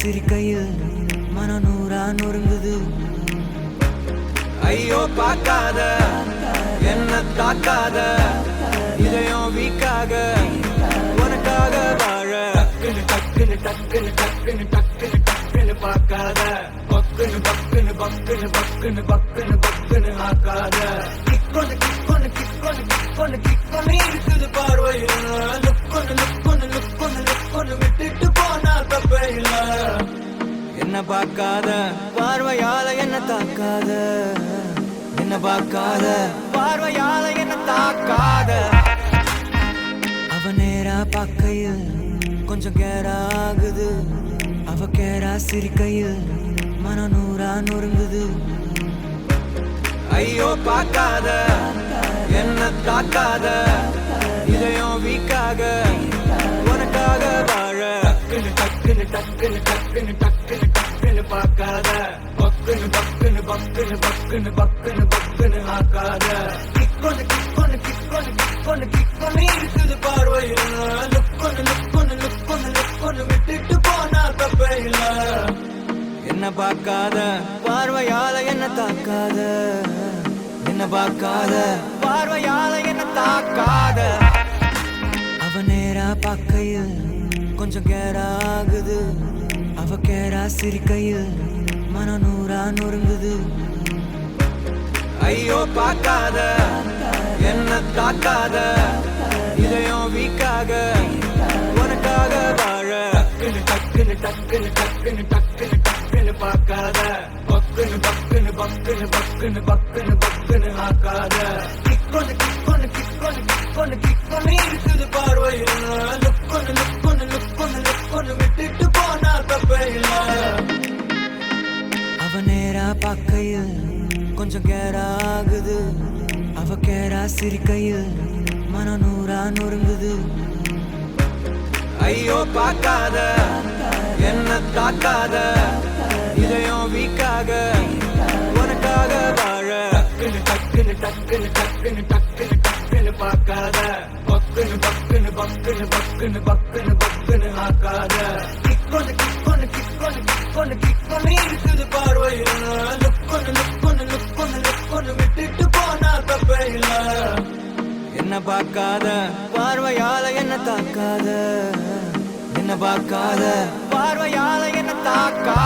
சிரிக்கையில் மனம் நூறா நொறுங்குது. ஐயோ பார்க்காத என்ன தாக்காத இதயம் வீக்காக உனக்காக வாழ. டக்குன்னு டக்குன்னு டக்குன்னு டக்குன்னு டக்குன்னு டக்குன்னு பார்க்காத. பக்குன்னு பக்குன்னு பக்குன்னு பக்குன்னு பக்குன்னு பக்குன்னு ஆக்காத. கிக்கொன்னு கிக்கொன்னு கிக்கொன்னு கிக்கொன்னு கிக்கொன்னு இருக்குது பார்வையில். லுக்கொன்னு லுக்கொன்னு லுக்கொன்னு லுக்கொன்னு விட்டுட்டு போனா தப்பே இல்ல. என்ன பார்க்காத பார்வையால என்ன தாக்காத. என்ன பார்க்காத பார்வையால என்ன தாக்காத. அவ நேரா பார்க்கையில் கொஞ்சம் கேரா ஆகுது. அவ கேரா சிரிக்கையில் மனம் நூறா நொறுங்குது. ஐயோ பார்க்காத என்ன தாக்காத இதயம் வீக்காக உனக்காக வாழ. டக்குன்னு டக்குன்னு டக்குன்னு டக்குன்னு டக்குன்னு டக்குன்னு பார்க்காத. பக்குன்னு பக்குன்னு பக்குன்னு பக்குன்னு பக்குன்னு பக்குன்னு ஆக்காத. கிக்கொன்னு கிக்கொன்னு கிக்கொன்னு கிக்கொன்னு கிக்கொன்னு இருக்குது பார்வையில். லுக்கொன்னு லுக்கொன்னு லுக்கொன்னு லுக்கொன்னு விட்டுட்டு போனா தப்பே இல்ல. என்ன பார்க்காத பார்வையால என்ன தாக்காத. என்ன பார்க்காத பார்வையால என்ன தாக்காத. அவ நேரா பார்க்கையில் கொஞ்சம் கேரா ஆகுது. அவ கேரா சிரிக்கையில் மனம் நூறா நொறுங்குது. ஐயோ பார்க்காத என்ன தாக்காத இதயம் வீக்காக உனக்காக வாழ. டக்குன்னு டக்குன்னு டக்குன்னு டக்குன்னு டக்குன்னு டக்குன்னு பார்க்காத. பக்குன்னு பக்குன்னு பக்குன்னு பக்குன்னு பக்குன்னு பக்குன்னு ஆக்காத. கிக்கொன்னு கிக்கொன்னு கிக்கொன்னு கிக்கொன்னு கிக்கொன்னு இருக்குது பார்வையில். லுக்கொன்னு லுக்கொன்னு லுக்கொன்னு லுக்கொன்னு விட்டுட்டு போனா தப்பே இல்ல. அவ நேரா பார்க்கையில் கொஞ்சம் கேரா ஆகுது. அவ கேரா சிரிக்கையில் மனம் நூறா நொறுங்குது. ஐயோ பார்க்காத என்ன தாக்காத இதயம் வீக்காக உனக்காக வாழ. டக்குன்னு டக்குன்னு டக்குன்னு டக்குன்னு டக்குன்னு டக்குன்னு பார்க்காத. பக்குன்னு பக்குன்னு பக்குன்னு பக்குன்னு பக்குன்னு பக்குன்னு ஆக்காத. கிக்கொன்னு கிக்கொன்னு கிக்கொன்னு கிக்கொன்னு கிக்கொன்னு இருக்குது பார்வையில். லுக்கொன்னு லுக்கொன்னு லுக்கொன்னு லுக்கொன்னு விட்டுட்டு போனா தப்பே இல்ல. என்ன பார்க்காத பார்வையால என்ன தாக்காத. என்ன பார்க்காத பார்வையால என்ன தாக்காத.